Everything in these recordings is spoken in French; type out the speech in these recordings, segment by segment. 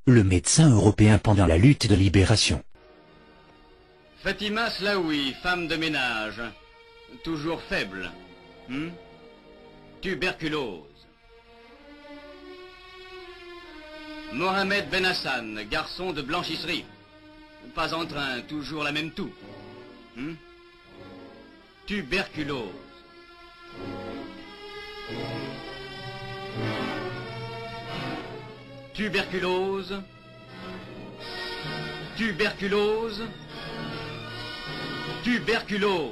le médecin européen pendant la lutte de libération. Fatima Slaoui, femme de ménage, toujours faible. Tuberculose. Mohamed Ben Hassan, garçon de blanchisserie. Pas en train, toujours la même toux. Tuberculose. Tuberculose. Tuberculose. Tuberculose.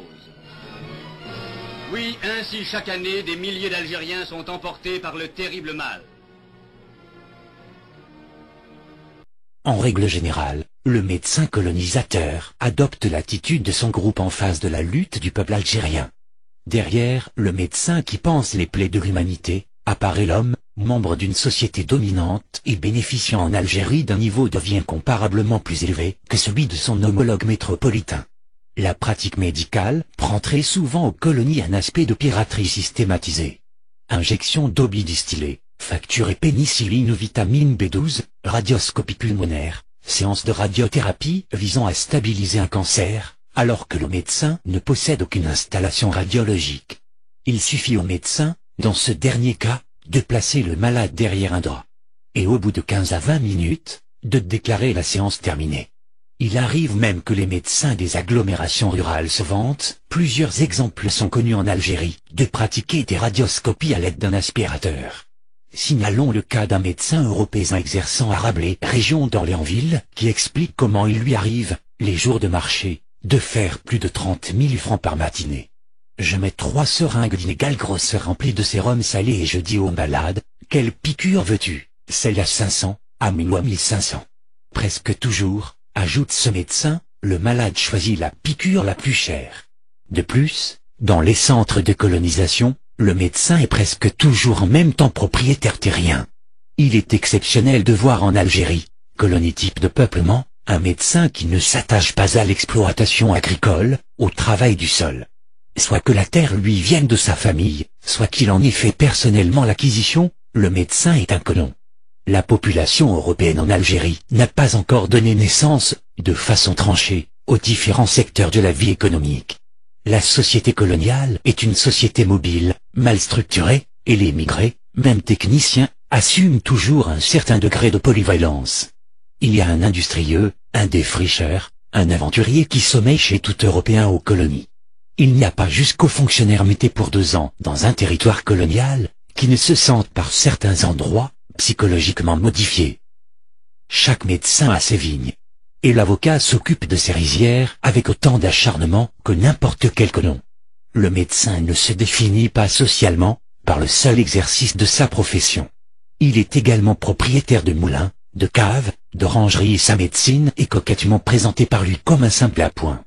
Oui, ainsi chaque année, des milliers d'Algériens sont emportés par le terrible mal. En règle générale, le médecin colonisateur adopte l'attitude de son groupe en face de la lutte du peuple algérien. Derrière le médecin qui pense les plaies de l'humanité, apparaît l'homme, membre d'une société dominante et bénéficiant en Algérie d'un niveau de vie incomparablement plus élevé que celui de son homologue métropolitain. La pratique médicale prend très souvent aux colonies un aspect de piraterie systématisée. Injection d'eau bidistillée, facture et pénicilline ou vitamine B12, radioscopie pulmonaire, séance de radiothérapie visant à stabiliser un cancer, alors que le médecin ne possède aucune installation radiologique. Il suffit au médecin, dans ce dernier cas, de placer le malade derrière un drap. Et au bout de 15 à 20 minutes, de déclarer la séance terminée. Il arrive même que les médecins des agglomérations rurales se vantent, plusieurs exemples sont connus en Algérie, de pratiquer des radioscopies à l'aide d'un aspirateur. Signalons le cas d'un médecin européen exerçant à Rabelais, région d'Orléansville, qui explique comment il lui arrive, les jours de marché, de faire plus de 30 000 francs par matinée. Je mets 3 seringues d'inégale grosseur remplies de sérum salé et je dis au malade, quelle piqûre veux-tu? Celle à 500, à 1000 ou à 1500. Presque toujours, ajoute ce médecin, le malade choisit la piqûre la plus chère. De plus, dans les centres de colonisation, le médecin est presque toujours en même temps propriétaire terrien. Il est exceptionnel de voir en Algérie, colonie type de peuplement, un médecin qui ne s'attache pas à l'exploitation agricole, au travail du sol. Soit que la terre lui vienne de sa famille, soit qu'il en ait fait personnellement l'acquisition, le médecin est un colon. La population européenne en Algérie n'a pas encore donné naissance, de façon tranchée, aux différents secteurs de la vie économique. La société coloniale est une société mobile, mal structurée, et les migrés, même techniciens, assument toujours un certain degré de polyvalence. Il y a un industrieux, un défricheur, un aventurier qui sommeille chez tout Européen aux colonies. Il n'y a pas jusqu'aux fonctionnaires mutés pour 2 ans dans un territoire colonial, qui ne se sentent par certains endroits, psychologiquement modifiés. Chaque médecin a ses vignes. Et l'avocat s'occupe de ses rizières avec autant d'acharnement que n'importe quel colon. Le médecin ne se définit pas socialement, par le seul exercice de sa profession. Il est également propriétaire de moulins, de caves, d'orangeries et sa médecine est coquettement présentée par lui comme un simple appoint.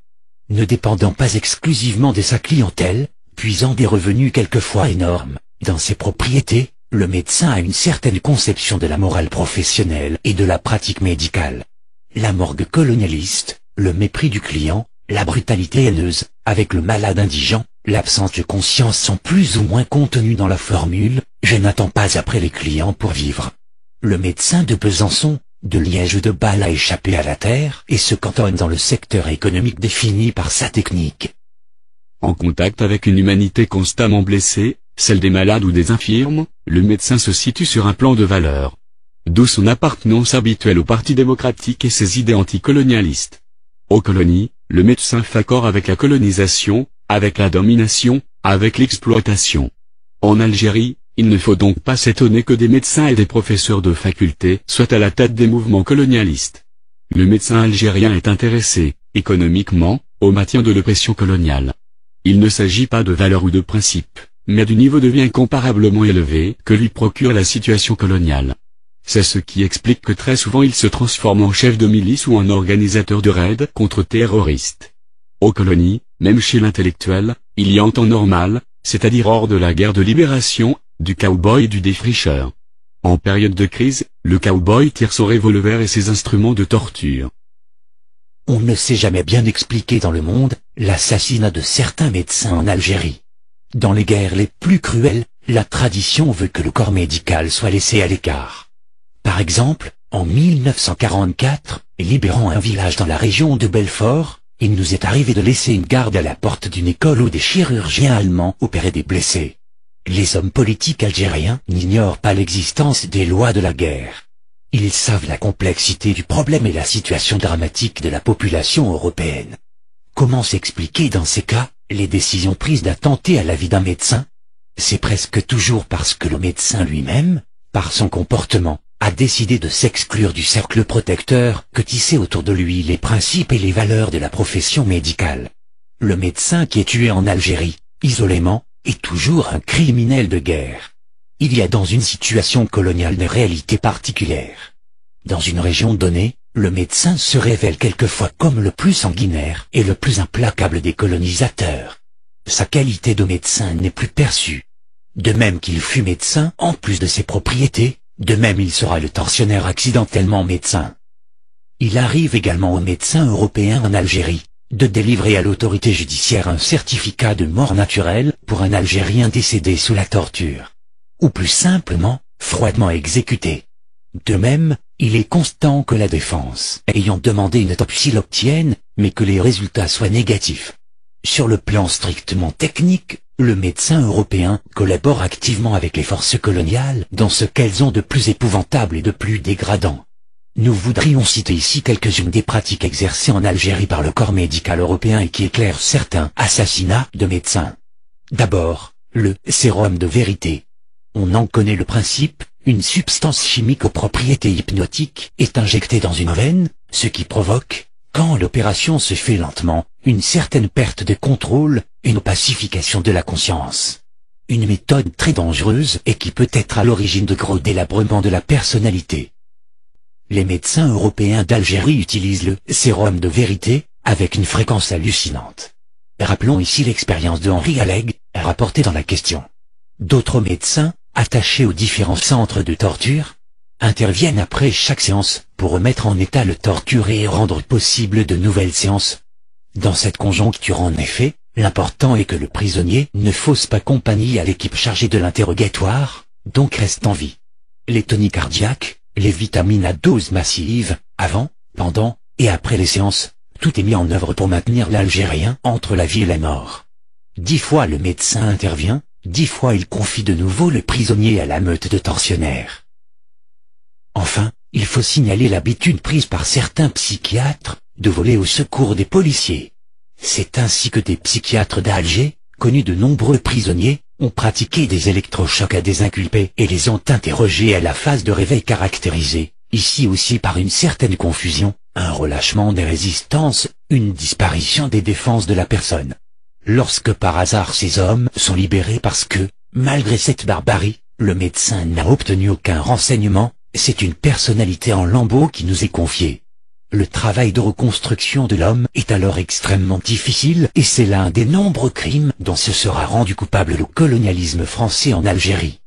Ne dépendant pas exclusivement de sa clientèle, puisant des revenus quelquefois énormes, dans ses propriétés, le médecin a une certaine conception de la morale professionnelle et de la pratique médicale. La morgue colonialiste, le mépris du client, la brutalité haineuse, avec le malade indigent, l'absence de conscience sont plus ou moins contenus dans la formule « je n'attends pas après les clients pour vivre ». Le médecin de Besançon, de Liège ou de Bâle a échappé à la terre et se cantonne dans le secteur économique défini par sa technique. En contact avec une humanité constamment blessée, celle des malades ou des infirmes, le médecin se situe sur un plan de valeur. D'où son appartenance habituelle au Parti démocratique et ses idées anticolonialistes. Aux colonies, le médecin fait corps avec la colonisation, avec la domination, avec l'exploitation. En Algérie, il ne faut donc pas s'étonner que des médecins et des professeurs de faculté soient à la tête des mouvements colonialistes. Le médecin algérien est intéressé, économiquement, au maintien de l'oppression coloniale. Il ne s'agit pas de valeurs ou de principes, mais du niveau de vie incomparablement élevé que lui procure la situation coloniale. C'est ce qui explique que très souvent il se transforme en chef de milice ou en organisateur de raids contre terroristes. Aux colonies, même chez l'intellectuel, il y a en temps normal, c'est-à-dire hors de la guerre de libération, du cow-boy et du défricheur. En période de crise, le cow-boy tire son revolver et ses instruments de torture. On ne sait jamais bien expliquer dans le monde l'assassinat de certains médecins en Algérie. Dans les guerres les plus cruelles, la tradition veut que le corps médical soit laissé à l'écart. Par exemple, En 1944, libérant un village dans la région de Belfort, il nous est arrivé de laisser une garde à la porte d'une école où des chirurgiens allemands opéraient des blessés. Les hommes politiques algériens n'ignorent pas l'existence des lois de la guerre. Ils savent la complexité du problème et la situation dramatique de la population européenne. Comment s'expliquer dans ces cas les décisions prises d'attenter à la vie d'un médecin? C'est presque toujours parce que le médecin lui-même, par son comportement, a décidé de s'exclure du cercle protecteur que tissaient autour de lui les principes et les valeurs de la profession médicale. Le médecin qui est tué en Algérie, isolément, est toujours un criminel de guerre. Il y a dans une situation coloniale des réalités particulières. Dans une région donnée, le médecin se révèle quelquefois comme le plus sanguinaire et le plus implacable des colonisateurs. Sa qualité de médecin n'est plus perçue. De même qu'il fut médecin, en plus de ses propriétés, de même il sera le tortionnaire accidentellement médecin. Il arrive également aux médecins européens en Algérie de délivrer à l'autorité judiciaire un certificat de mort naturelle pour un Algérien décédé sous la torture. Ou plus simplement, froidement exécuté. De même, il est constant que la défense, ayant demandé une autopsie l'obtienne, mais que les résultats soient négatifs. Sur le plan strictement technique, le médecin européen collabore activement avec les forces coloniales dans ce qu'elles ont de plus épouvantable et de plus dégradant. Nous voudrions citer ici quelques-unes des pratiques exercées en Algérie par le corps médical européen et qui éclairent certains assassinats de médecins. D'abord, le sérum de vérité. On en connaît le principe, une substance chimique aux propriétés hypnotiques est injectée dans une veine, ce qui provoque, quand l'opération se fait lentement, une certaine perte de contrôle, une pacification de la conscience. Une méthode très dangereuse et qui peut être à l'origine de gros délabrements de la personnalité. Les médecins européens d'Algérie utilisent le sérum de vérité avec une fréquence hallucinante. Rappelons ici l'expérience de Henri Alleg, rapportée dans la question. D'autres médecins, attachés aux différents centres de torture, interviennent après chaque séance pour remettre en état le torturé et rendre possible de nouvelles séances. Dans cette conjoncture en effet, l'important est que le prisonnier ne fausse pas compagnie à l'équipe chargée de l'interrogatoire, donc reste en vie. Les toniques cardiaques, les vitamines à dose massive, avant, pendant et après les séances, tout est mis en œuvre pour maintenir l'Algérien entre la vie et la mort. 10 fois le médecin intervient, 10 fois il confie de nouveau le prisonnier à la meute de tortionnaires. Enfin, il faut signaler l'habitude prise par certains psychiatres de voler au secours des policiers. C'est ainsi que des psychiatres d'Alger, connus de nombreux prisonniers, ont pratiqué des électrochocs à des inculpés et les ont interrogés à la phase de réveil caractérisée, ici aussi par une certaine confusion, un relâchement des résistances, une disparition des défenses de la personne. Lorsque par hasard ces hommes sont libérés parce que, malgré cette barbarie, le médecin n'a obtenu aucun renseignement, c'est une personnalité en lambeaux qui nous est confiée. Le travail de reconstruction de l'homme est alors extrêmement difficile et c'est l'un des nombreux crimes dont se sera rendu coupable le colonialisme français en Algérie.